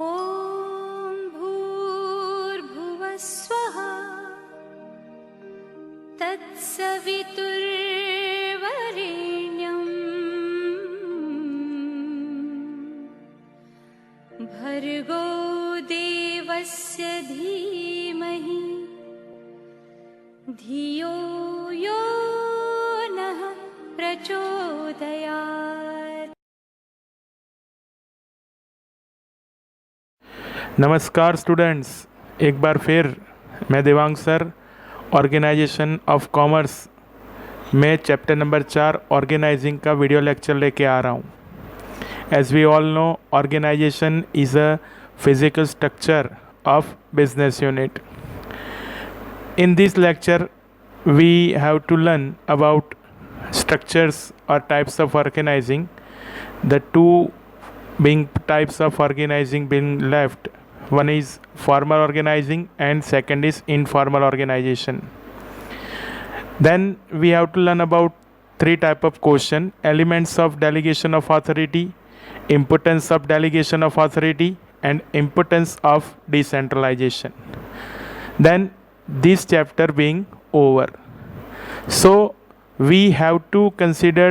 ॐ भूर्भुवः स्वः तत्सवितुर्वरेण्यं भर्गो देवस्य धीमहि धियो यो नः प्रचोदयात्। नमस्कार स्टूडेंट्स, एक बार फिर मैं Devang sir organisation of commerce में चैप्टर नंबर 4 ऑर्गेनाइजिंग का वीडियो लेक्चर लेके आ रहा हूँ। As we all know, organisation is a physical structure of business unit. In this lecture we have to learn about structures or types of organizing. The two being types of organizing being left, one is formal organizing and second is informal organization. Then we have to learn about three type of question: elements of delegation of authority, importance of delegation of authority, and importance of decentralization. Then this chapter being over, so we have to consider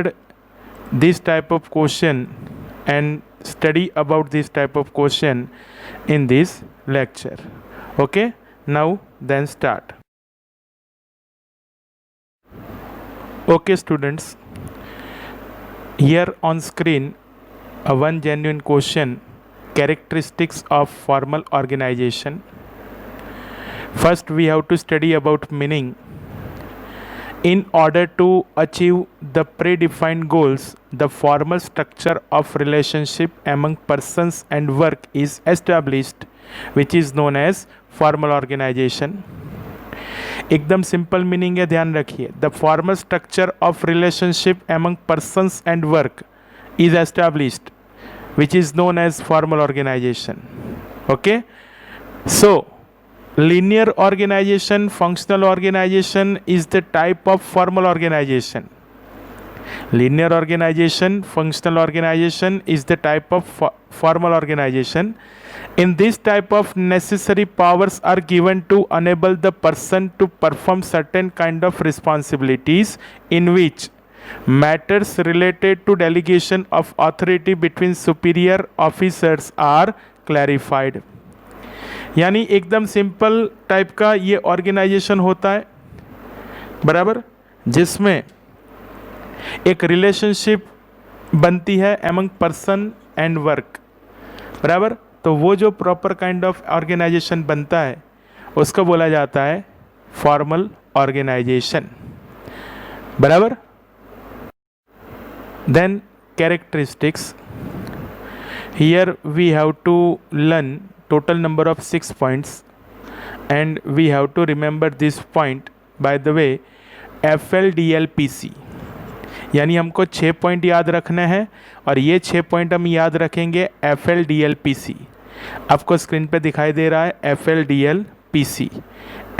this type of question and study about this type of question in this lecture. Okay, now then start. Okay students, here on screen one genuine question: characteristics of formal organization. First we have to study about meaning. In order to achieve the predefined goals, the formal structure of relationship among persons and work is established, which is known as formal organization. एकदम simple meaning है, ध्यान रखिए. The formal structure of relationship among persons and work is established, which is known as formal organization. Okay, so linear organization, functional organization is the type of formal organization. Linear organization, functional organization is the type of formal organization. In this type of necessary powers are given to enable the person to perform certain kind of responsibilities in which matters related to delegation of authority between superior officers are clarified. यानी एकदम simple type का ये organisation होता है, बराबर, जिसमें एक relationship बनती है एमंग पर्सन एंड वर्क, बराबर. तो वो जो प्रॉपर काइंड ऑफ ऑर्गेनाइजेशन बनता है उसको बोला जाता है फॉर्मल ऑर्गेनाइजेशन, बराबर. Then characteristics. Here we have to learn total number of 6 points and we have to remember this point. By the way, FLDLPC यानी हमको 6 पॉइंट याद रखना है और ये 6 पॉइंट हम याद रखेंगे FLDLPC. आपको स्क्रीन पे दिखाई दे रहा है FLDLPC.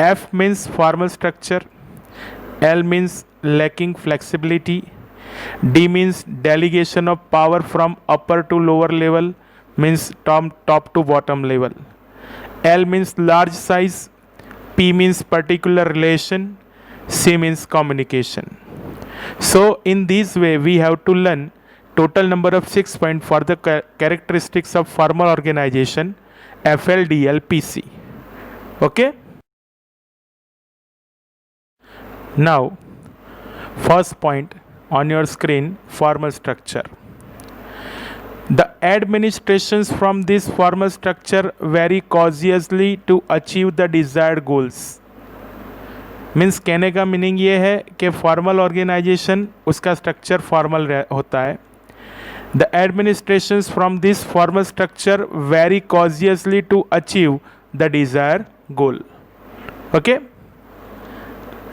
F means formal structure, L means lacking flexibility, D means delegation of power from upper to lower level, means top to bottom level. L means large size, P means particular relation, C means communication. So in this way we have to learn total number of 6 points for the characteristics of formal organization, FLDLPC. Okay, now first point on your screen, formal structure. The administrations from this formal structure vary cautiously to achieve the desired goals. Means कहने का meaning ये है कि formal organisation उसका structure formal होता है. The administrations from this formal structure very cautiously to achieve the desire goal. Okay,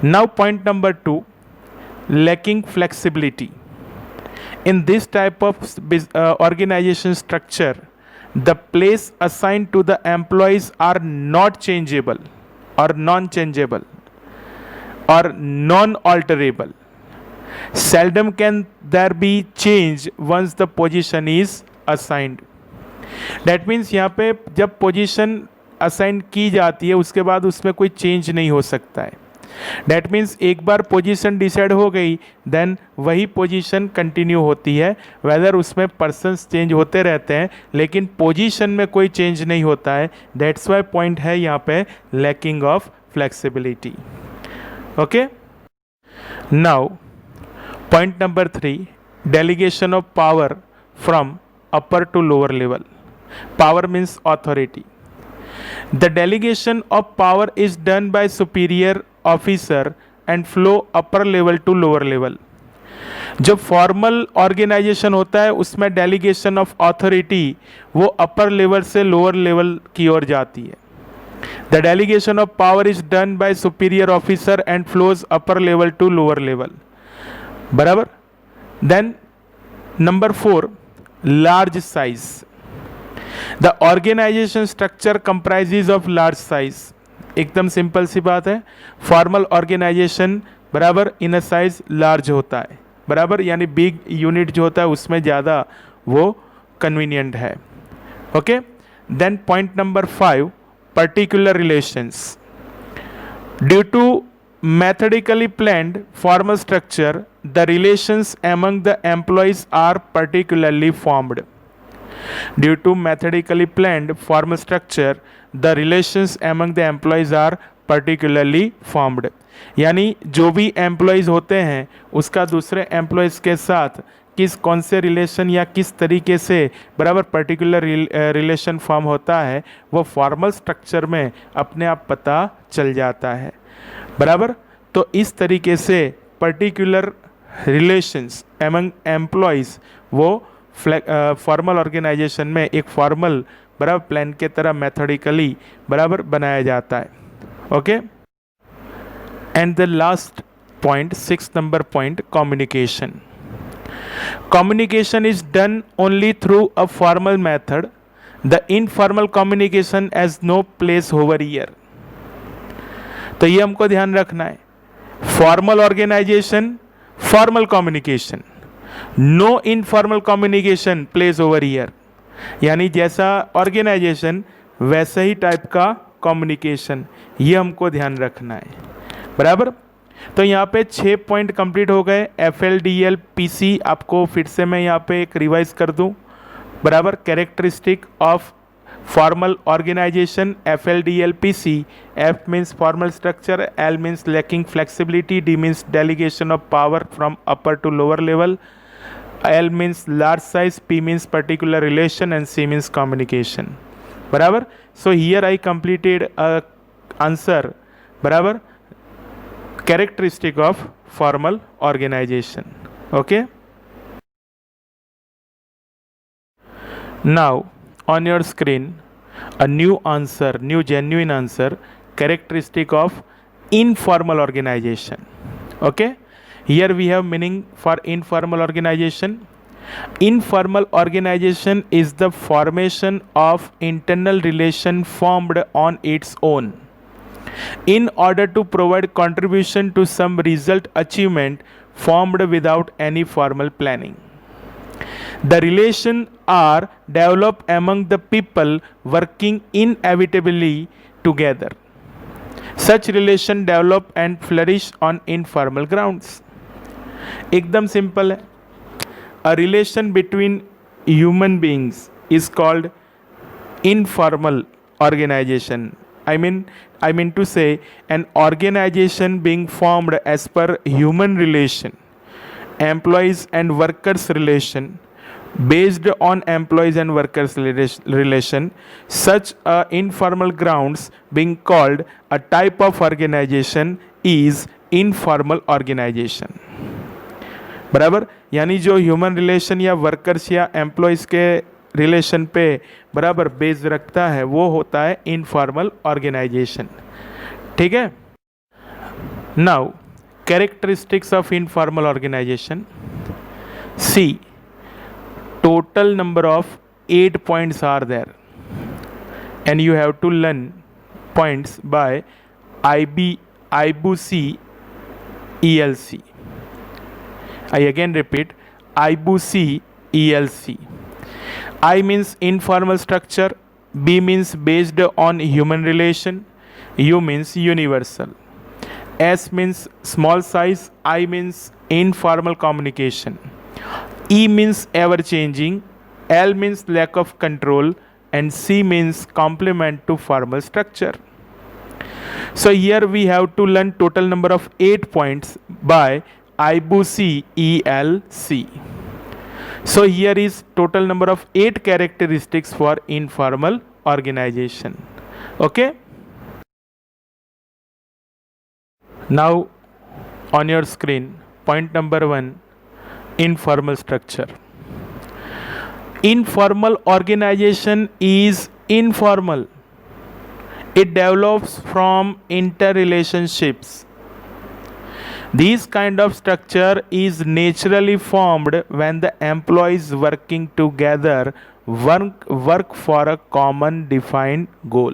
now point number 2, lacking flexibility. In this type of organization structure, the place assigned to the employees are not changeable or non-changeable or non-alterable. Seldom can there be change once the position is assigned. That means यहाँ पे जब position assign की जाती है उसके बाद उसमें कोई चेंज नहीं हो सकता है। डैट मीन्स एक बार पोजीशन डिसाइड हो गई देन वही पोजीशन कंटिन्यू होती है, वेदर उसमें पर्सन्स चेंज होते रहते हैं लेकिन पोजीशन में कोई चेंज नहीं होता है। दैट्स वाई पॉइंट है यहाँ पे lacking of flexibility. Okay, now point number 3, delegation of power from upper two lower level. Power means authority. The delegation of power is done by superior officer and flow upper level to lower level. जब formal organisation होता है उसमें delegation of authority वो upper level से lower level की ओर जाती है। The delegation of power is done by superior officer and flows upper level to lower level. बराबर। Then number 4, large size. The organisation structure comprises of large size. एकदम simple सी बात है, फॉर्मल ऑर्गेनाइजेशन बराबर इन अ साइज लार्ज होता है, बराबर, यानी बिग यूनिट जो होता है उसमें ज़्यादा वो कन्वीनियंट है। Okay, then point number 5, particular relations. Due to methodically planned formal structure, the relations among the employees are particularly formed. Due to methodically planned formal structure, the relations among the employees are particularly formed. यानी जो भी employees होते हैं उसका दूसरे employees के साथ कौन से रिलेशन या किस तरीके से बराबर पर्टिकुलर रिलेशन फॉर्म होता है वो फॉर्मल स्ट्रक्चर में अपने आप पता चल जाता है, बराबर। तो इस तरीके से पर्टिकुलर रिलेशंस एमंग एम्प्लॉयज़ वो फॉर्मल ऑर्गेनाइजेशन में एक फॉर्मल बराबर प्लान के तरह मेथोडिकली बराबर बनाया जाता है। Okay, and the last point, 6th number point, communication. Communication is done only through a formal method. The informal communication has no place over here. तो ये हमको ध्यान रखना है, formal organisation, formal communication, no informal communication place over here. यानी जैसा organisation वैसा ही type का कम्युनिकेशन, ये हमको ध्यान रखना है, बराबर। तो यहाँ पे 6 पॉइंट कंप्लीट हो गए। FLDL PC आपको फिर से मैं यहाँ पे एक रिवाइज कर दूँ, बराबर। Characteristic of formal organisation, FLDL PC। F means formal structure, L means lacking flexibility, D means delegation of power from upper to lower level, L means large size, P means particular relation, and C means communication, बराबर। So here I completed a answer, बराबर, characteristic of formal organization. Okay, now on your screen a new answer, new genuine answer, characteristic of informal organization. Okay, here we have meaning for informal organization. Informal organization is the formation of internal relation formed on its own in order to provide contribution to some result achievement formed without any formal planning. The relations are developed among the people working inevitably together. Such relations develop and flourish on informal grounds. एकदम simple है, a relation between human beings is called informal organization. I mean to say an organization being formed as per human relation, employees and workers relation, based on employees and workers relation, such a informal grounds being called a type of organization is informal organization, बराबर। यानी जो human relation या workers या employees के relation पे बराबर base रखता है वो होता है इनफॉर्मल ऑर्गेनाइजेशन, ठीक है। Now characteristics of informal organisation. See, total number of 8 points are there and you have to learn points by IBC ELC. I again repeat, IBC ELC. I means informal structure, B means based on human relation, U means universal. S means small size, I means informal communication. E means ever changing, L means lack of control, and C means complement to formal structure. So here we have to learn total number of 8 points by IBUC ELC. So here is total number of 8 characteristics for informal organization. Okay. Now on your screen, point number 1, informal structure. Informal organization is informal. It develops from interrelationships. This kind of structure is naturally formed when the employees working together work for a common defined goal.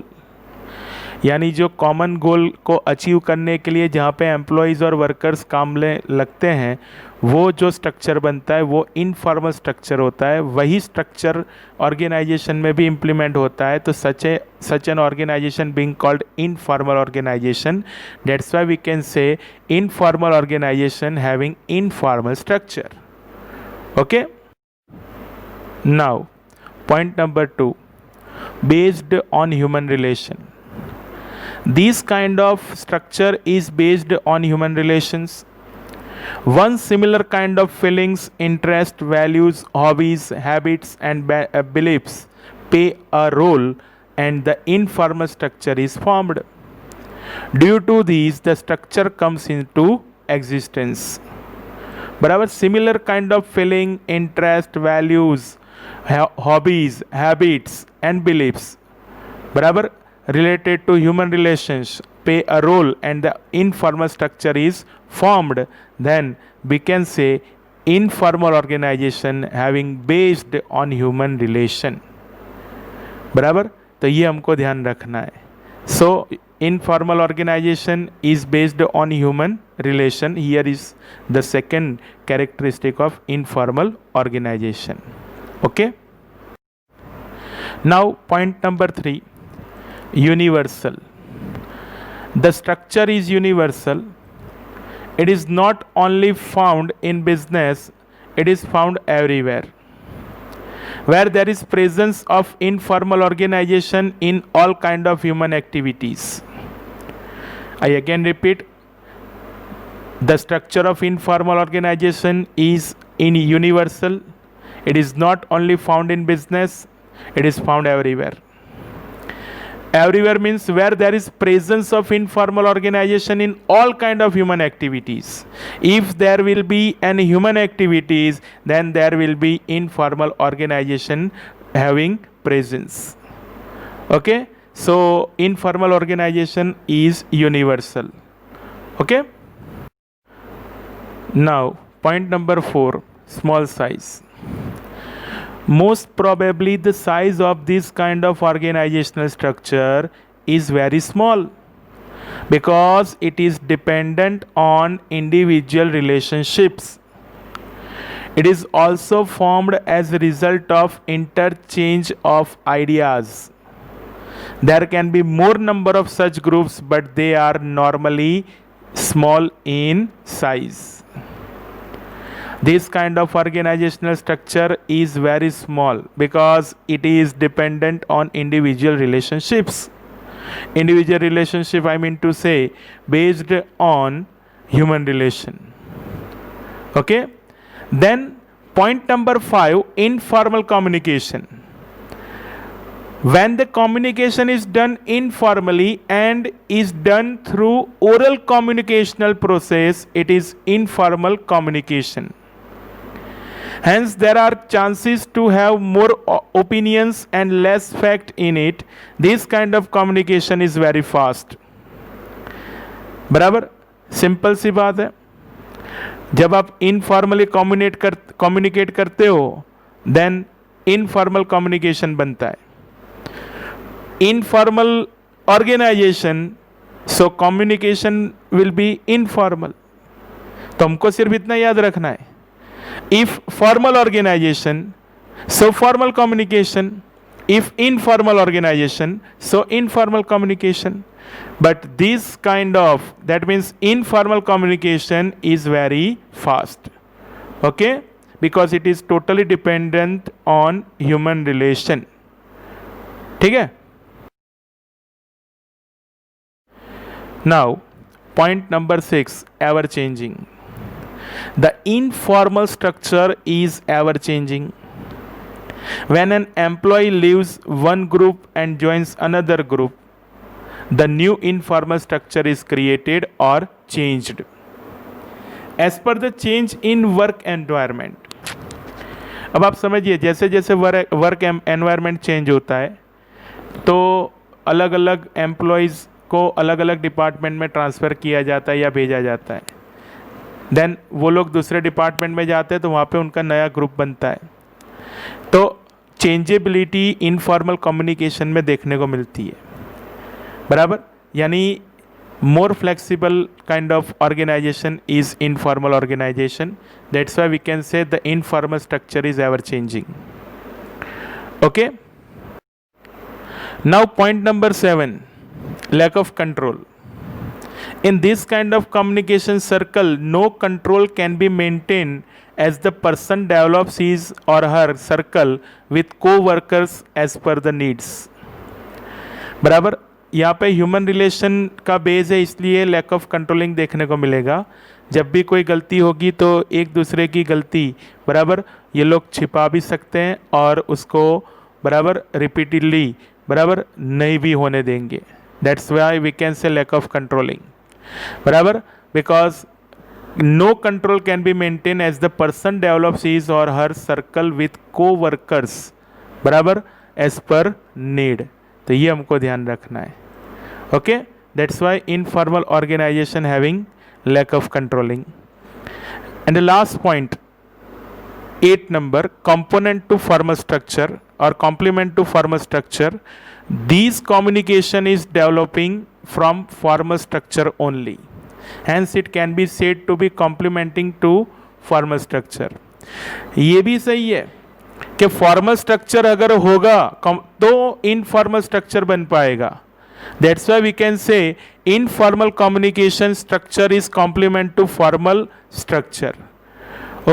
यानी जो common goal को achieve करने के लिए जहाँ पे employees और workers काम में लगते हैं, वो जो स्ट्रक्चर बनता है वो इनफॉर्मल स्ट्रक्चर होता है. वही स्ट्रक्चर ऑर्गेनाइजेशन में भी इम्प्लीमेंट होता है. तो such an organisation being called informal organisation. That's why we can say informal organisation having informal structure. Okay. Now point number 2, based on human relation. This kind of structure is based on human relations. One similar kind of feelings, interest, values, hobbies, habits, and beliefs play a role, and the informal structure is formed. Due to these, the structure comes into existence. बराबर. Similar kind of feeling, interest, values, hobbies, habits, and beliefs बराबर related to human relations play a role, and the informal structure is formed. Then we can say informal organization having based on human relation. बराबर. तो ये हमको ध्यान रखना है. So informal organization is based on human relation. Here is the second characteristic of informal organization. Okay. Now point number 3, universal. The structure is universal. It is not only found in business, it is found everywhere. Where there is presence of informal organization in all kind of human activities. I again repeat, the structure of informal organization is universal. It is not only found in business, it is found everywhere. Everywhere means where there is presence of informal organization in all kind of human activities. If there will be any human activities, then there will be informal organization having presence. Okay. So informal organization is universal. Okay. Now point number 4, small size. Most probably the size of this kind of organizational structure is very small because it is dependent on individual relationships. It is also formed as a result of interchange of ideas. There can be more number of such groups, but they are normally small in size. This kind of organizational structure is very small because it is dependent on individual relationships. Individual relationship, I mean to say, based on human relation. Okay. Then point number 5, informal communication. When the communication is done informally and is done through oral communicational process, it is informal communication. Hence, there are chances to have more opinions and less fact in it. This kind of communication is very fast. बराबर. Simple सी बात है. जब आप informally communicate करते हो, then informal communication बनता है. Informal organisation, so communication will be informal. तो हमको सिर्फ इतना याद रखना है. If formal organization, So formal communication. If informal organization, so informal communication. But this kind of, that means informal communication is very fast. Okay? Because it is totally dependent on human relation. ठीक है? Now, point number 6, ever changing. The informal structure is ever changing. When an employee leaves one group and joins another group, the new informal structure is created or changed as per the change in work environment. अब आप समझिए, जैसे जैसे work environment change होता है तो अलग अलग एम्प्लॉयज़ को अलग अलग डिपार्टमेंट में ट्रांसफ़र किया जाता है या भेजा जाता है. देन वो लोग दूसरे डिपार्टमेंट में जाते हैं तो वहाँ पे उनका नया ग्रुप बनता है. तो चेंजेबिलिटी इनफॉर्मल कम्युनिकेशन में देखने को मिलती है, बराबर. यानी more flexible kind of organization is informal organization. That's why we can say the informal structure is ever changing. Okay, now point number 7, lack of control. In this kind of communication circle, no control can be maintained as the person develops his or her circle with co-workers as per the needs. बराबर. यहाँ पे human relation का base है, इसलिए lack of controlling देखने को मिलेगा. जब भी कोई गलती होगी तो एक दूसरे की गलती बराबर ये लोग छिपा भी सकते हैं और उसको बराबर रिपीटेडली बराबर नहीं भी होने देंगे. That's why we can say lack of controlling, बराबर. Because no control can be maintain as the person develops his or her circle with coworkers बराबर एज पर नीड. तो ये हमको ध्यान रखना है. Okay, that's why informal organization having lack of controlling. And the last point, 8 number, component to formal structure or complement to formal structure. These communication is developing from formal structure only. Hence it can be said to be complementing to formal structure. ये भी सही है कि formal structure अगर होगा तो informal structure बन पाएगा. That's why we can say informal communication structure is complement to formal structure.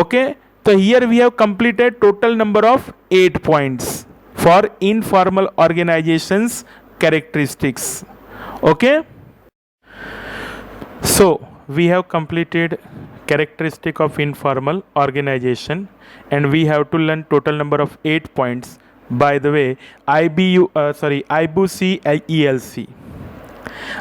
Okay, so here we have completed total number of 8 points for informal organizations characteristics. Okay, so we have completed characteristic of informal organization and we have to learn total number of 8 points. By the way, IBC ELC.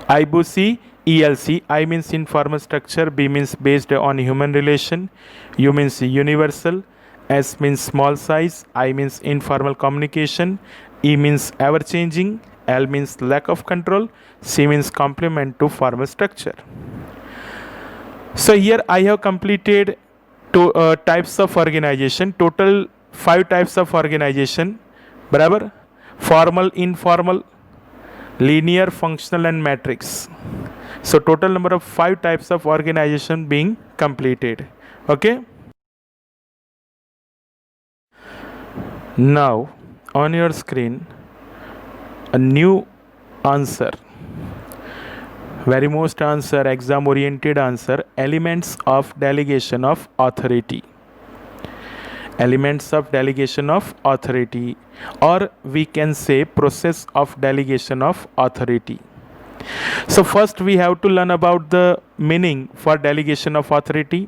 IBC ELC. I means informal structure, B means based on human relation, U means universal, S means small size, I means informal communication, E means ever changing, L means lack of control, C means complement to formal structure. So here I have completed types of organization, total 5 types of organization. बराबर. Formal, informal, linear, functional and matrix. So total number of 5 types of organisation being completed. Okay, now on your screen a new answer, very most answer, exam oriented answer, elements of delegation of authority. Elements of delegation of authority, or we can say process of delegation of authority. So first we have to learn about the meaning for delegation of authority.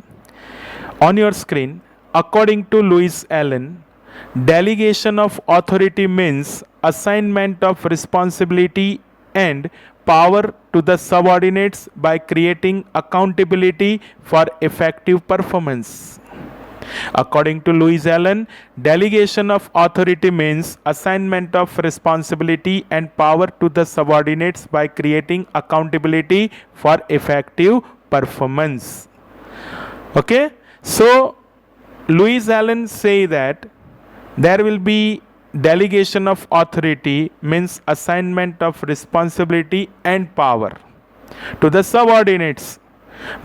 On your screen, according to Louis Allen, delegation of authority means assignment of responsibility and power to the subordinates by creating accountability for effective performance. According to Louis Allen, delegation of authority means assignment of responsibility and power to the subordinates by creating accountability for effective performance. Okay, so Louis Allen say that there will be delegation of authority means assignment of responsibility and power to the subordinates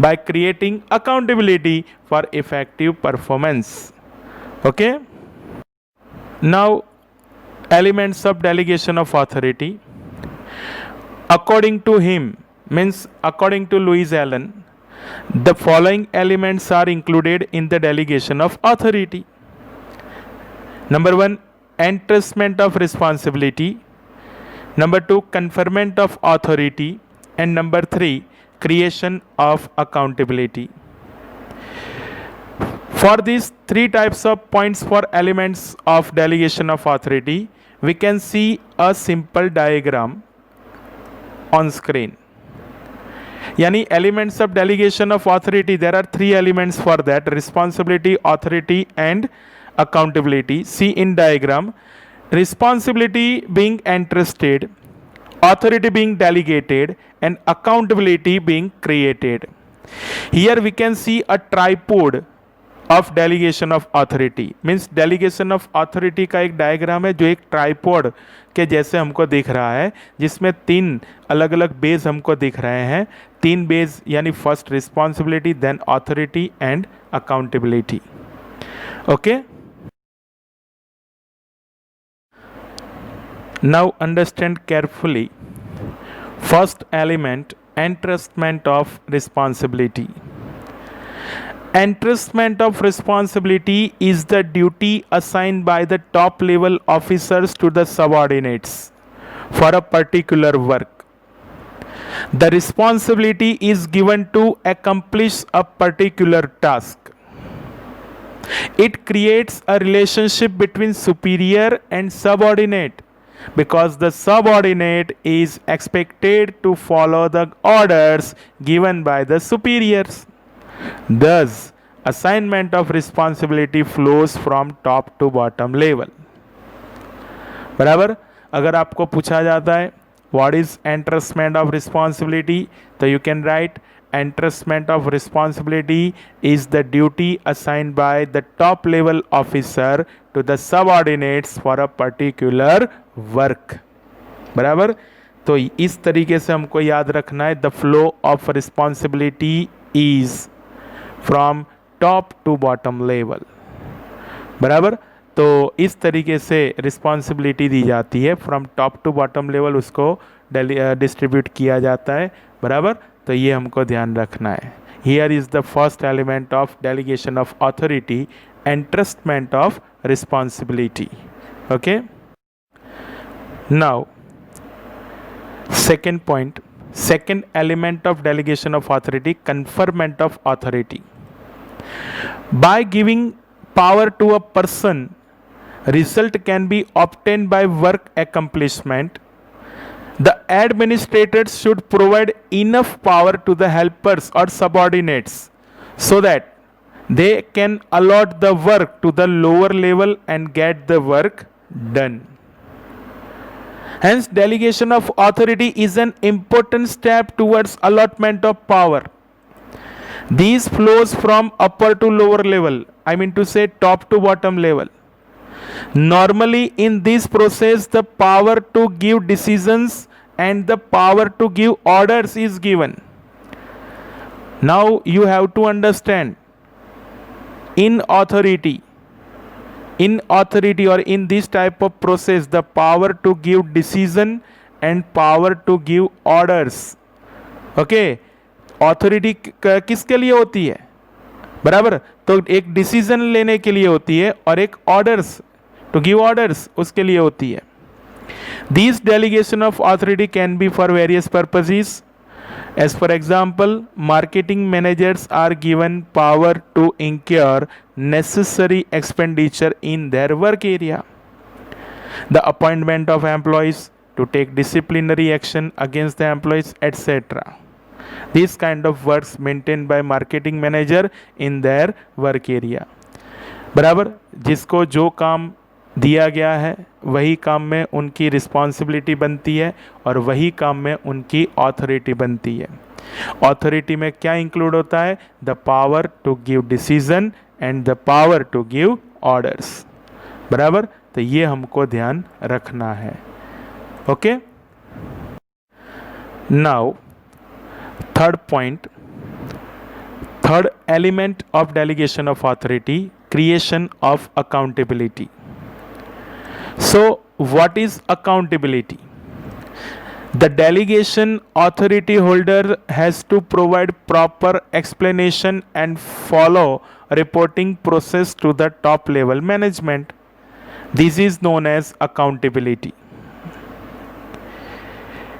by creating accountability for effective performance. Okay, Now, elements of delegation of authority. According to him, means according to Louis Allen, the following elements are included in the delegation of authority. Number 1, entrustment of responsibility. Number 2, conferment of authority. And number 3, creation of accountability. For these three types of points for elements of delegation of authority, we can see a simple diagram on screen. Yani elements of delegation of authority, there are three elements for that: responsibility, authority and accountability. See in diagram, responsibility being entrusted, authority being delegated and accountability being created. Here we can see a tripod of delegation of authority, means delegation of authority का एक diagram है जो एक tripod के जैसे हमको दिख रहा है, जिसमें तीन अलग अलग बेस हमको दिख रहे हैं. तीन बेस यानी first responsibility, then authority and accountability. Okay, now understand carefully. First element, entrustment of responsibility. Entrustment of responsibility is the duty assigned by the top level officers to the subordinates for a particular work. The responsibility is given to accomplish a particular task. It creates a relationship between superior and subordinate, because the subordinate is expected to follow the orders given by the superiors. Thus, assignment of responsibility flows from top to bottom level. बराबर. अगर आपको पूछा जाता है what is entrustment of responsibility, तो you can write entrustment of responsibility is the duty assigned by the top level officer to the subordinates for a particular work. बराबर. तो इस तरीके से हमको याद रखना है, the flow of responsibility is from top to bottom level. बराबर. तो इस तरीके से रिस्पॉन्सिबिलिटी दी जाती है, from top to bottom level उसको डिस्ट्रीब्यूट किया जाता है. बराबर. तो ये हमको ध्यान रखना है. Here is the first element of delegation of authority, entrustment of responsibility. Okay, now second point, second element of delegation of authority, conferment of authority. By giving power to a person, result can be obtained by work accomplishment. The administrators should provide enough power to the helpers or subordinates so that they can allot the work to the lower level and get the work done. Hence, delegation of authority is an important step towards allotment of power. These flows from upper to lower level, I mean to say top to bottom level. Normally, in this process, the power to give decisions and the power to give orders is given. Now, you have to understand, in authority or in this type of process, the power to give decision and power to give orders. Okay, authority किसके लिए होती है? बराबर. तो एक decision लेने के लिए होती है और एक ऑर्डर्स, टू गिव ऑर्डर्स, उसके लिए होती है. This delegation of authority can be for various purposes. As for example, marketing managers are given power to incur necessary expenditure in their work area. The appointment of employees, to take disciplinary action against the employees, etc. These kind of works maintained by marketing manager in their work area. बराबर. जिसको जो काम दिया गया है वही काम में उनकी रिस्पॉन्सिबिलिटी बनती है और वही काम में उनकी ऑथोरिटी बनती है. ऑथोरिटी में क्या इंक्लूड होता है? The power to give decision and the power to give orders. बराबर. तो ये हमको ध्यान रखना है. Okay, now third point, third element of delegation of authority, creation of accountability. So, what is accountability? The delegation authority holder has to provide proper explanation and follow reporting process to the top level management. This is known as accountability.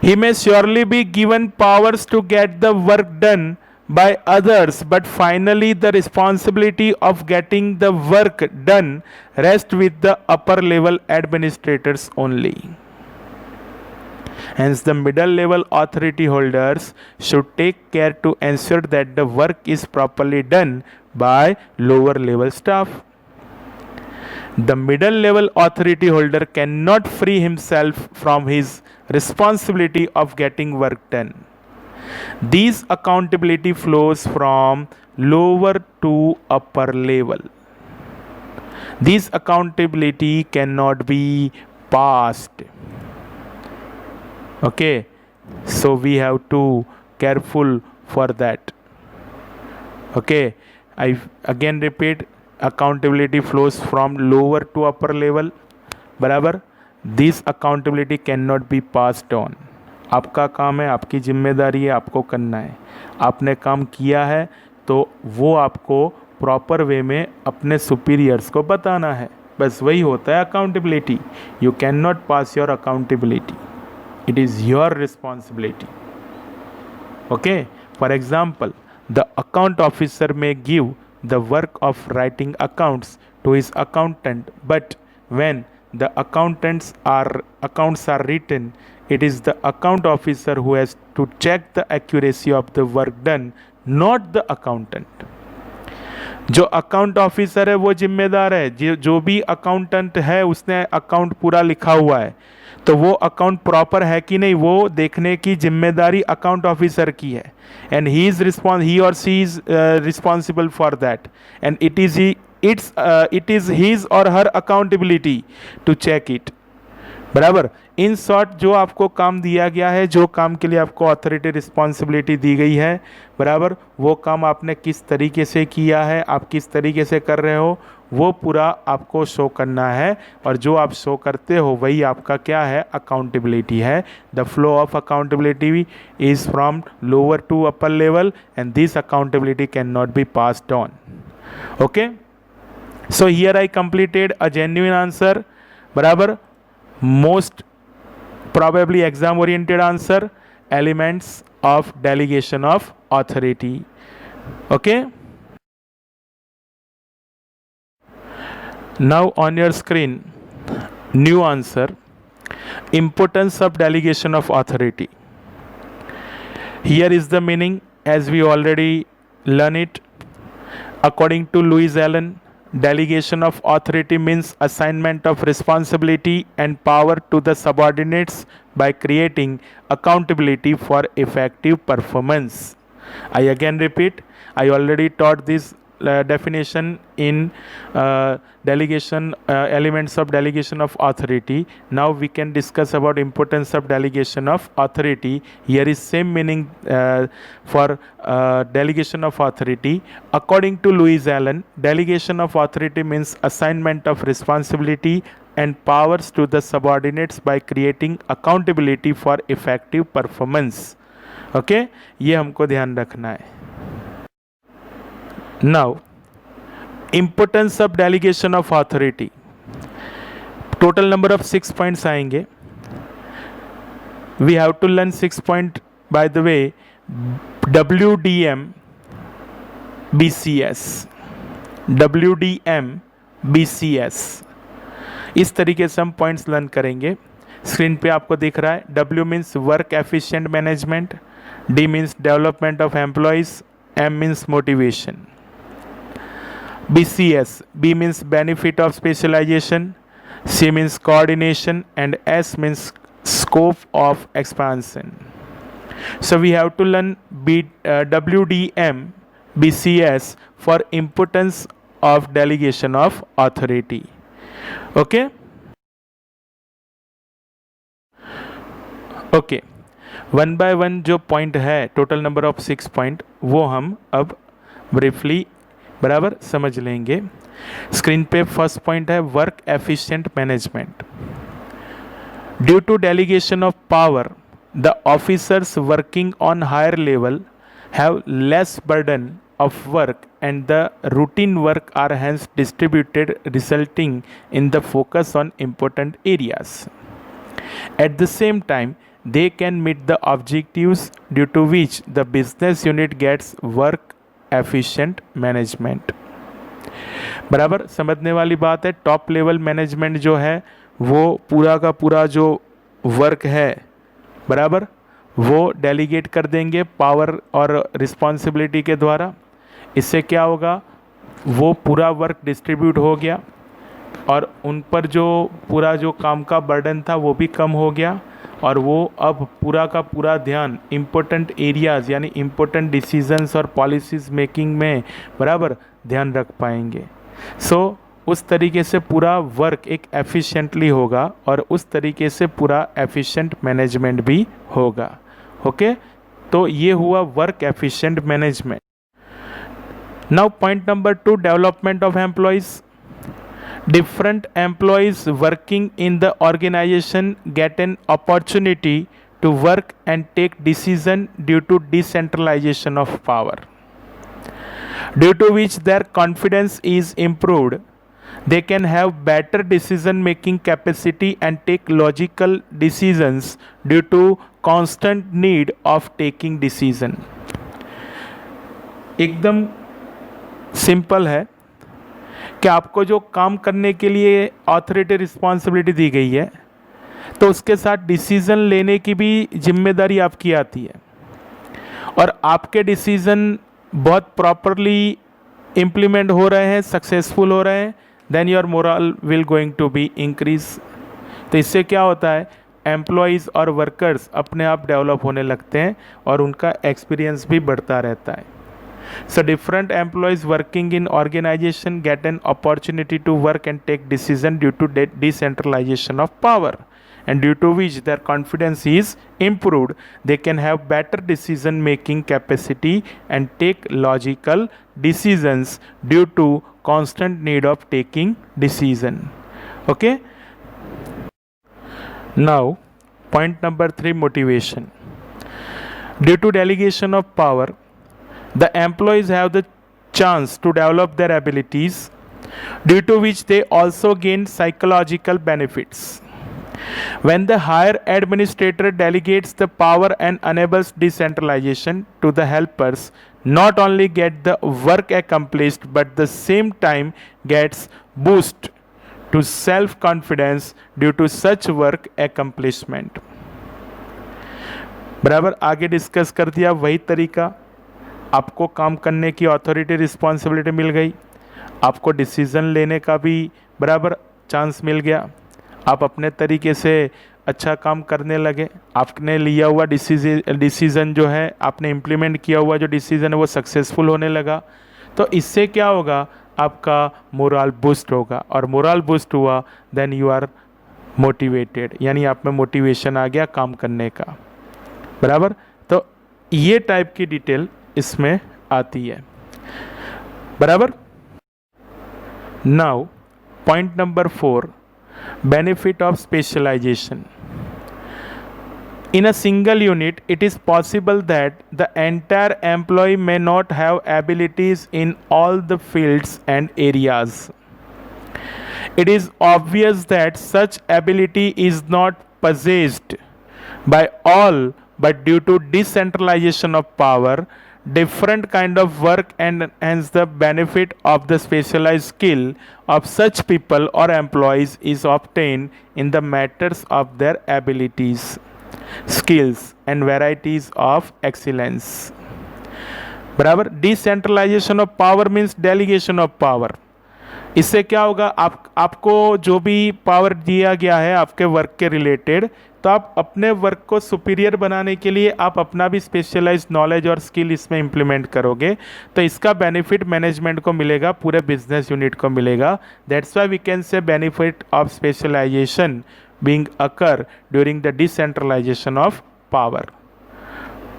He may surely be given powers to get the work done by others, but finally the responsibility of getting the work done rests with the upper level administrators only. Hence, the middle level authority holders should take care to ensure that the work is properly done by lower level staff. The middle level authority holder cannot free himself from his responsibility of getting work done. These accountability flows from lower to upper level. This accountability cannot be passed. Okay, so we have to careful for that. Okay, I again repeat, accountability flows from lower to upper level. बराबर, this accountability can not be passed on. आपका काम है, आपकी जिम्मेदारी है, आपको करना है. आपने काम किया है तो वो आपको प्रॉपर वे में अपने सुपीरियर्स को बताना है. बस वही होता है accountability. You can not pass your accountability. It is your responsibility. Okay, for example, the account officer may give the work of writing accounts to his accountant, but when the accounts are written, it is the account officer who has to check the accuracy of the work done, not the accountant. जो account officer है वो जिम्मेदार है. जो भी accountant है उसने account पूरा लिखा हुआ है, तो वो अकाउंट प्रॉपर है कि नहीं वो देखने की जिम्मेदारी अकाउंट ऑफिसर की है. And he or she is responsible for that, and it is his or her accountability to check it. बराबर. इन शॉर्ट, जो आपको काम दिया गया है, जो काम के लिए आपको अथॉरिटी रिस्पॉन्सिबिलिटी दी गई है, बराबर, वो काम आपने किस तरीके से किया है, आप किस तरीके से कर रहे हो, वो पूरा आपको शो करना है. और जो आप शो करते हो वही आपका क्या है, अकाउंटेबिलिटी है. The flow of accountability is from lower to upper level and this accountability can not be passed on. Okay, so here I completed a genuine answer. बराबर. Most probably exam oriented answer, elements of delegation of authority. Okay, now on your screen, new answer, importance of delegation of authority. Here is the meaning as we already learn it. According to Louis Allen, delegation of authority means assignment of responsibility and power to the subordinates by creating accountability for effective performance. I again repeat, I already taught this definition in delegation elements of delegation of authority. Now we can discuss about importance of delegation of authority. Here is same meaning for delegation of authority. According to Louis Allen, delegation of authority means assignment of responsibility and powers to the subordinates by creating accountability for effective performance. Okay, ये हमको ध्यान रखना है. Now, importance of delegation of authority. Total number of 6 points आएंगे. We have to learn 6 point, by the way, WDM BCS. WDM BCS. इस तरीके से हम पॉइंट्स लर्न करेंगे. स्क्रीन पे आपको दिख रहा है. W means work efficient management, D means development of employees, M means motivation. BCS, B means benefit of specialization, C means coordination, and S means scope of expansion. So we have to learn WDM BCS for importance of delegation of authority. Okay? Okay. One by one जो point है, total number of 6 point, वो हम अब briefly बराबर समझ लेंगे. Screen पे first point है work efficient management. Due to delegation of power the officers working on higher level have less burden of work and the routine work are hence distributed, resulting in the focus on important areas. At the same time, they can meet the objectives due to which the business unit gets work efficient management. बराबर समझने वाली बात है। Top level management जो है वो पूरा का पूरा जो वर्क है बराबर वो डेलीगेट कर देंगे पावर और रिस्पॉन्सिबिलिटी के द्वारा। इससे क्या होगा, वो पूरा वर्क डिस्ट्रीब्यूट हो गया और उन पर जो पूरा जो काम का बर्डन था वो भी कम हो गया और वो अब पूरा का पूरा ध्यान इम्पोर्टेंट एरियाज़ यानी इम्पोर्टेंट डिसीजंस और पॉलिसीज़ मेकिंग में बराबर ध्यान रख पाएंगे। उस तरीके से पूरा वर्क एक एफिशिएंटली होगा और उस तरीके से पूरा एफिशिएंट मैनेजमेंट भी होगा। ओके, तो ये हुआ work efficient management. Now point number 2, development of employees. Different employees working in the organization get an opportunity to work and take decision due to decentralization of power, due to which their confidence is improved. They can have better decision making capacity and take logical decisions due to constant need of taking decision. एकदम simple है कि आपको जो काम करने के लिए authority responsibility दी गई है तो उसके साथ डिसीज़न लेने की भी जिम्मेदारी आपकी आती है और आपके डिसीज़न बहुत प्रॉपरली इम्प्लीमेंट हो रहे हैं, सक्सेसफुल हो रहे हैं, then your morale will going to be increase. तो इससे क्या होता है, एम्प्लॉयज़ और वर्कर्स अपने आप डेवलप होने लगते हैं और उनका एक्सपीरियंस भी बढ़ता रहता है। So different employees working in organization get an opportunity to work and take decision due to decentralization of power, and due to which their confidence is improved. They can have better decision making capacity and take logical decisions due to constant need of taking decision. Okay, now point number 3, motivation. Due to delegation of power, the employees have the chance to develop their abilities, due to which they also gain psychological benefits. When the higher administrator delegates the power and enables decentralization to the helpers, not only get the work accomplished but the same time gets boost to self-confidence due to such work accomplishment. बराबर आगे discuss कर दिया वही तरीका। आपको काम करने की अथॉरिटी रिस्पॉन्सिबिलिटी मिल गई, आपको डिसीज़न लेने का भी बराबर चांस मिल गया, आप अपने तरीके से अच्छा काम करने लगे, आपने लिया हुआ डिसीज़न जो है आपने इम्प्लीमेंट किया हुआ जो डिसीज़न है वो सक्सेसफुल होने लगा। तो इससे क्या होगा, आपका मोरल बूस्ट होगा और मोरल बूस्ट हुआ देन यू आर मोटिवेटेड, यानी आप में मोटिवेशन आ गया काम करने का बराबर। तो ये टाइप की डिटेल इसमें आती है बराबर। Now point number 4, benefit of specialisation. In a single unit, it is possible that the entire employee may not have abilities in all the fields and areas. It is obvious that such ability is not possessed by all, but due to decentralization of power, different kind of work and hence the benefit of the specialized skill of such people or employees is obtained in the matters of their abilities, skills and varieties of excellence. बराबर, decentralisation of power means delegation of power. इससे क्या होगा, आपको जो भी power दिया गया है आपके वर्क के रिलेटेड, तो आप अपने वर्क को सुपीरियर बनाने के लिए आप अपना भी स्पेशलाइज्ड नॉलेज और स्किल इसमें इम्प्लीमेंट करोगे, तो इसका बेनिफिट मैनेजमेंट को मिलेगा, पूरे बिजनेस यूनिट को मिलेगा। That's why we can say benefit of specialization being occur during the decentralization of power.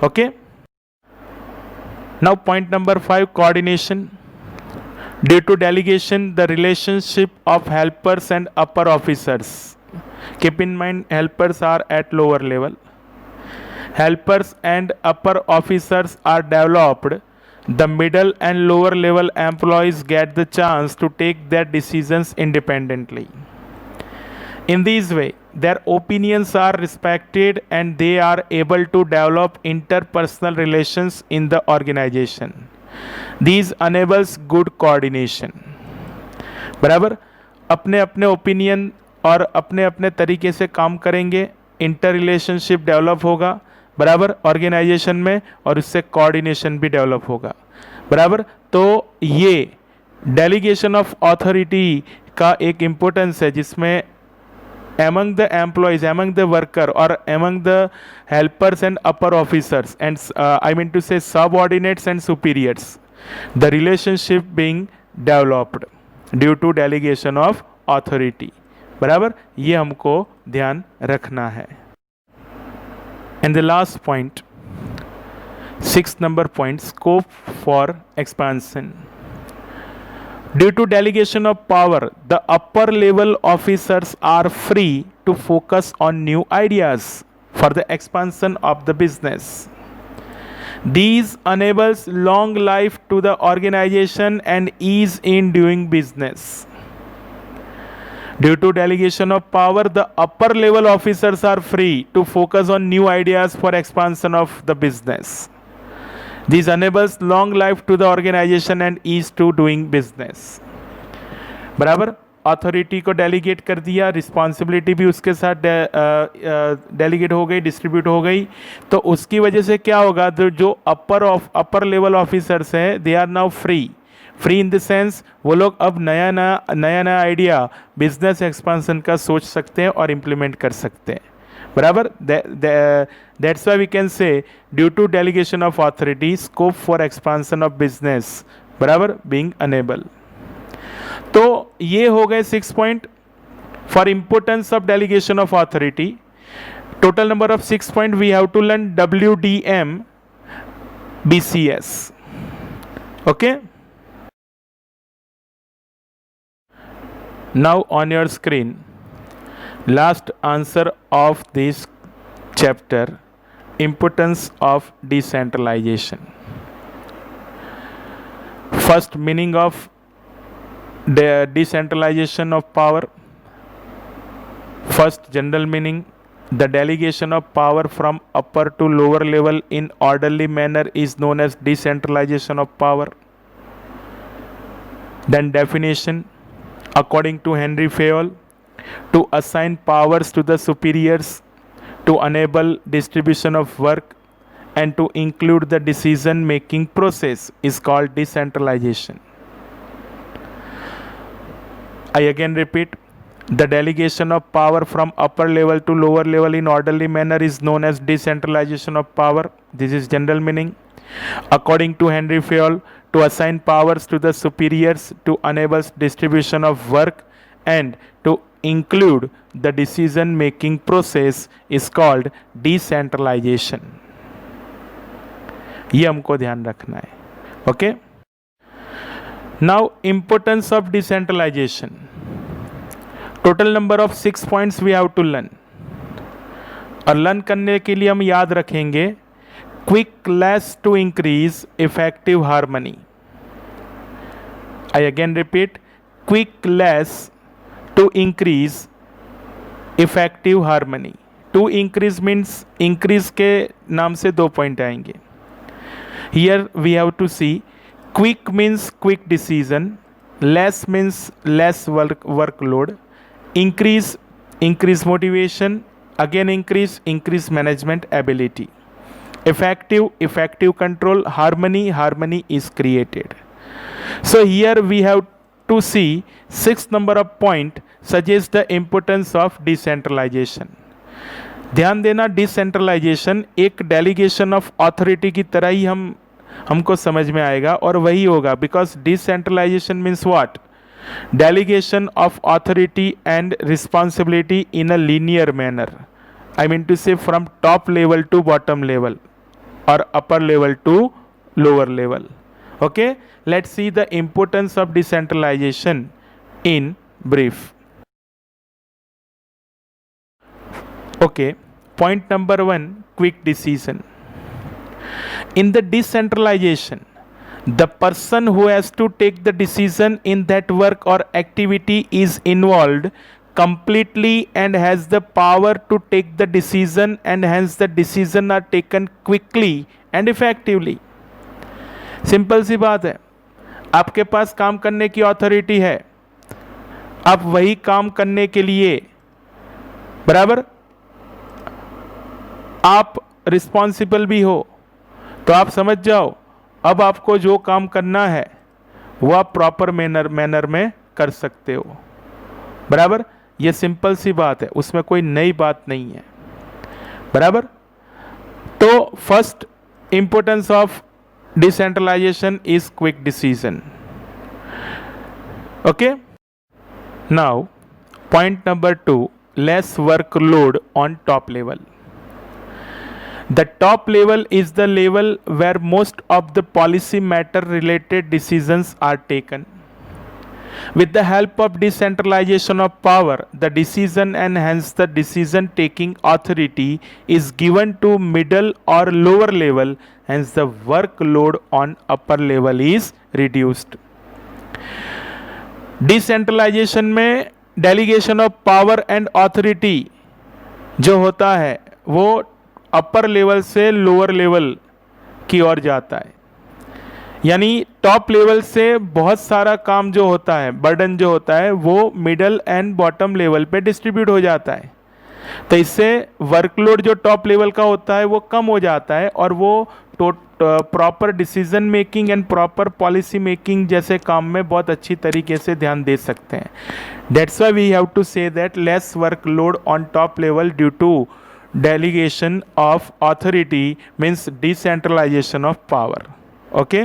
Okay, now point number 5, coordination. Due to delegation, the relationship of helpers and upper officers. Keep in mind, helpers are at lower level. Helpers and upper officers are developed. The middle and lower level employees get the chance to take their decisions independently. In this way, their opinions are respected and they are able to develop interpersonal relations in the organization. These enables good coordination. बराबर, अपने अपने opinion और अपने अपने तरीके से काम करेंगे, इंटर रिलेशनशिप डेवलप होगा, बराबर, ऑर्गेनाइजेशन में, और इससे कोऑर्डिनेशन भी डेवलप होगा, बराबर. तो ये डेलीगेशन ऑफ अथॉरिटी का एक इम्पोर्टेंस है, जिसमें among the employees, among the worker, or among the helpers and upper officers, and I mean to say subordinates and superiors, the relationship being developed due to delegation of authority. बराबर, ये हमको ध्यान रखना है. And the last point, 6th number point, scope for expansion. Due to delegation of power, the upper level officers are free to focus on new ideas for the expansion of the business. These enables long life to the organization and ease in doing business. Due to delegation of power, the upper level officers are free to focus on new ideas for expansion of the business. This enables long life to the organization and ease to doing business. बराबर, authority को delegate कर दिया, responsibility भी उसके साथ delegate हो गई, distribute हो गई. तो उसकी वजह से क्या होगा, जो अपर लेवल ऑफिसर्स हैं, they are now free in the sense, वो लोग अब नया आइडिया बिजनेस एक्सपांसन का सोच सकते हैं और इम्प्लीमेंट कर सकते हैं. बराबर, that's why we can say due to delegation of authority, scope for expansion of business, बराबर, being enabled. तो ये हो गए 6 point for importance of delegation of authority. Total number of 6 point we have to learn WDM BCS. okay, now on your screen, last answer of this chapter, importance of decentralization. First meaning of the decentralization of power. First general meaning, the delegation of power from upper to lower level in orderly manner is known as decentralization of power. Then definition, according to Henry Fayol, to assign powers to the superiors, to enable distribution of work, and to include the decision making process is called decentralization. I again repeat, the delegation of power from upper level to lower level in orderly manner is known as decentralization of power. This is general meaning. According to Henry Fayol, to assign powers to the superiors, to enable distribution of work, and to include the decision making process is called decentralization. ये हमको ध्यान रखना है. Okay, now importance of decentralization. Total number of 6 points we have to learn, और learn करने के लिए हम याद रखेंगे quick less to increase effective harmony. I again repeat, quick less to increase effective harmony. To increase means increase के नाम से 2 पॉइंट आएंगे. Here we have to see, quick means quick decision, less means less workload, increase motivation, again increase management ability, effective control, harmony is created. So here we have to see 6th number of point suggests the importance of decentralization. ध्यान देना, decentralisation एक delegation of authority की तरह ही हमको समझ में आएगा, और वही होगा, because decentralisation means what, delegation of authority and responsibility in a linear manner. I mean to say from top level to bottom level or upper level to lower level. Okay, let's see the importance of decentralization in brief. Okay, point number 1, quick decision. In the decentralization, the person who has to take the decision in that work or activity is involved completely and has the power to take the decision, and hence the decision are taken quickly and effectively. Simple सी बात है, आपके पास काम करने की authority है, आप वही काम करने के लिए बराबर आप रिस्पॉन्सिबल भी हो, तो आप समझ जाओ अब आपको जो काम करना है वो आप प्रॉपर मैनर में कर सकते हो। बराबर, ये सिंपल सी बात है, उसमें कोई नई बात नहीं है। बराबर, तो first importance of decentralization is quick decision. Okay, now point number 2, less workload on top level. The top level is the level where most of the policy matter related decisions are taken. With the help of decentralization of power, the decision and hence the decision taking authority is given to middle or lower level, hence the workload on upper level is reduced. Decentralization में delegation of power and authority जो होता है वो upper level से lower level की ओर जाता है, यानी टॉप लेवल से बहुत सारा काम जो होता है, बर्डन जो होता है वो मिडल एंड बॉटम लेवल पे डिस्ट्रीब्यूट हो जाता है। तो इससे वर्कलोड जो टॉप लेवल का होता है वो कम हो जाता है और वो proper decision making and proper policy making जैसे काम में बहुत अच्छी तरीके से ध्यान दे सकते हैं। That's why we have to say that less workload on top level due to delegation of authority means decentralization of power. Okay,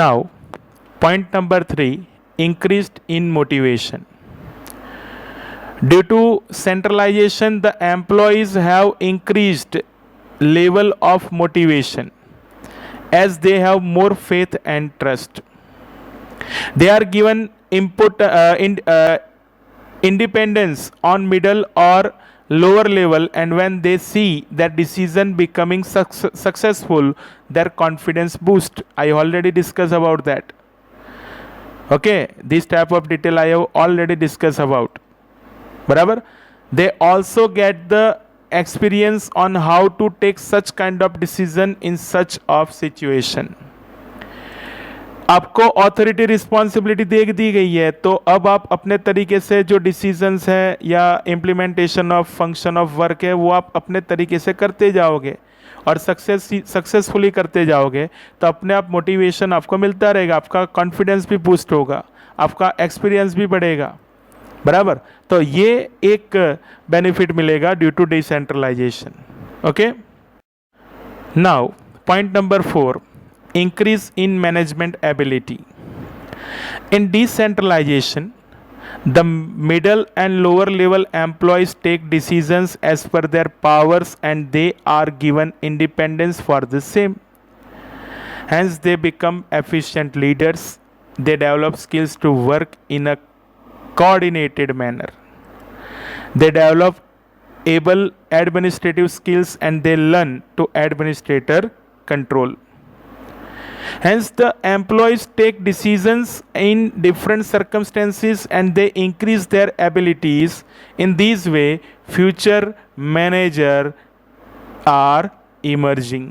now point number 3, increased in motivation. Due to centralization, the employees have increased level of motivation as they have more faith and trust. They are given independence on middle or lower level, and when they see that decision becoming successful, their confidence boost. I already discussed about that. Okay, this type of detail I have already discussed about. Barabar, they also get the experience on how to take such kind of decision in such of situation. आपको authority responsibility दे दी गई है, तो अब आप अपने तरीके से जो डिसीजंस है या implementation of function of work है वो आप अपने तरीके से करते जाओगे और सक्सेसफुली करते जाओगे, तो अपने आप मोटिवेशन आपको मिलता रहेगा, आपका कॉन्फिडेंस भी बूस्ट होगा, आपका एक्सपीरियंस भी बढ़ेगा। बराबर, तो ये एक बेनिफिट मिलेगा due to decentralization. Okay, now point number 4, increase in management ability. In decentralization, the middle and lower level employees take decisions as per their powers and they are given independence for the same. Hence, they become efficient leaders. They develop skills to work in a coordinated manner. They develop able administrative skills and they learn to administrator control. Hence, the employees take decisions in different circumstances and they increase their abilities. In this way, future manager are emerging.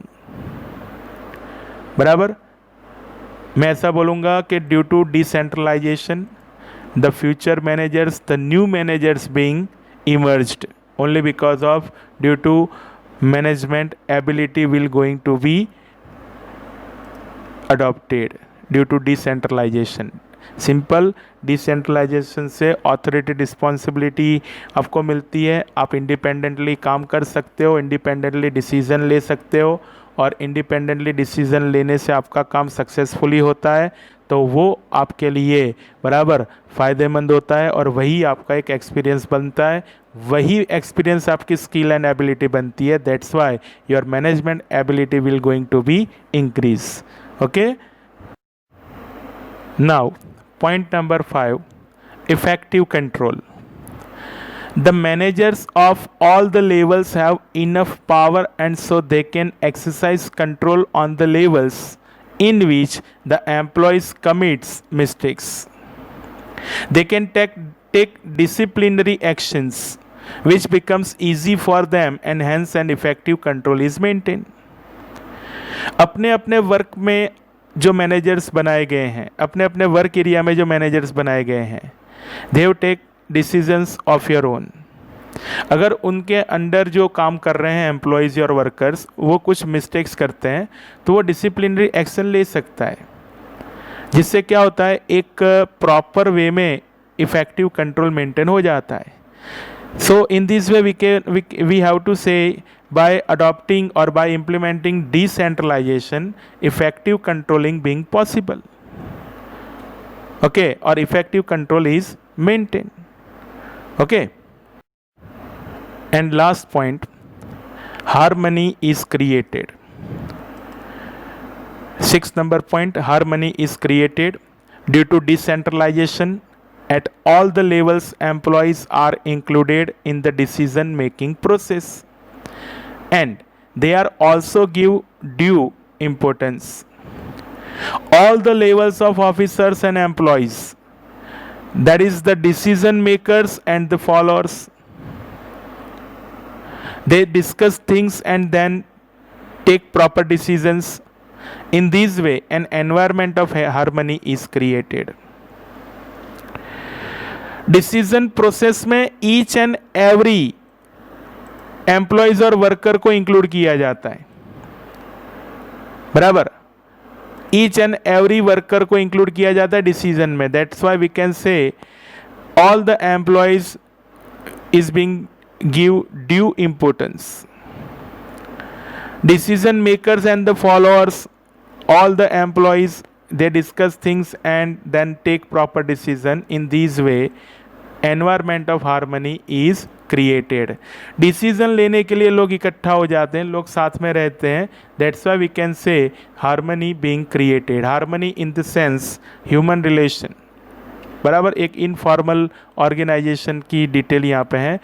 बराबर, मैं ऐसा बोलूँगा कि due to decentralization the future managers, the new managers being emerged only because of due to management ability will going to be adopted due to decentralization. Simple decentralization से authority responsibility आपको मिलती है, आप इंडिपेंडेंटली काम कर सकते हो, independently decision ले सकते हो और इंडिपेंडेंटली डिसीजन लेने से आपका काम सक्सेसफुली होता है, तो वो आपके लिए बराबर फ़ायदेमंद होता है और वही आपका एक एक्सपीरियंस बनता है, वही एक्सपीरियंस आपकी स्किल एंड एबिलिटी बनती है। That's why your management ability will going to be increase. Okay. Now, point number 5, effective control. The managers of all the levels have enough power, and so they can exercise control on the levels in which the employees commits mistakes. They can take disciplinary actions, which becomes easy for them, and hence an effective control is maintained. अपने अपने work में जो managers बनाए गए हैं, अपने अपने work area में जो मैनेजर्स बनाए गए हैं, they have take decisions of your own. अगर उनके अंडर जो काम कर रहे हैं एम्प्लॉयज़ और वर्कर्स वो कुछ मिस्टेक्स करते हैं तो वो डिसिप्लिनरी एक्शन ले सकता है, जिससे क्या होता है एक प्रॉपर वे में इफेक्टिव कंट्रोल मेंटेन हो जाता है. So in this way we have to say by adopting or by implementing decentralization, effective controlling being possible. Okay, or effective control is maintained. Okay. And last point, harmony is created. 6th number point, harmony is created due to decentralization. At all the levels, employees are included in the decision making process, and they are also give due importance. All the levels of officers and employees, that is the decision makers and the followers, they discuss things and then take proper decisions. In this way an environment of harmony is created. Decision process में each and every employees और worker को include किया जाता है, बराबर. Each and every worker को include किया जाता है डिसीजन में. That's why we can say all the employees is being give due importance. Decision makers and the followers, all the employees, they discuss things and then take proper decision. In this way environment of harmony is created. Decision लेने के लिए लोग इकट्ठा हो जाते हैं, लोग साथ में रहते हैं. That's why we can say harmony being created. Harmony in the sense human relation, बराबर. एक इनफॉर्मल ऑर्गेनाइजेशन की डिटेल यहाँ पे है.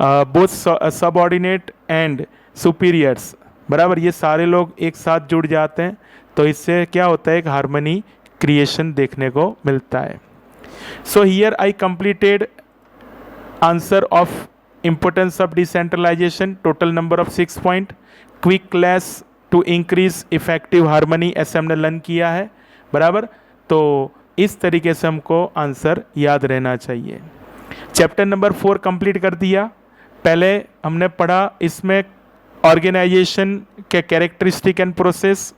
बोथ सबऑर्डिनेट एंड सुपीरियर्स, बराबर, ये सारे लोग एक साथ जुड़ जाते हैं तो इससे क्या होता है, एक हार्मनी क्रिएशन देखने को मिलता है. So here I completed answer of importance of decentralization. Total number of 6 point. Quick class to increase effective harmony ऐसे हमने लर्न किया है, बराबर. तो इस तरीके से हमको आंसर याद रहना चाहिए. चैप्टर नंबर 4 कंप्लीट कर दिया. पहले हमने पढ़ा इसमें ऑर्गेनाइजेशन के characteristic and process,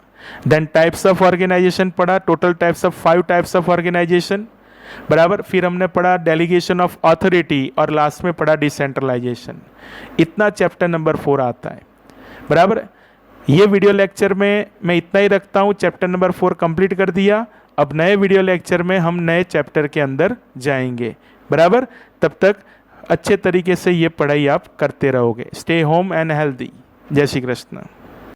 then types of organisation पढ़ा, total types of 5 types of organisation, बराबर. फिर हमने पढ़ा डेलीगेशन ऑफ अथॉरिटी और लास्ट में पढ़ा डिसेंट्रलाइजेशन. इतना चैप्टर नंबर 4 आता है, बराबर. ये वीडियो लेक्चर में मैं इतना ही रखता हूँ. चैप्टर नंबर 4 कंप्लीट कर दिया. अब नए वीडियो लेक्चर में हम नए चैप्टर के अंदर जाएंगे, बराबर. तब तक अच्छे तरीके से ये पढ़ाई आप करते रहोगे. Stay home and healthy. जय श्री कृष्ण.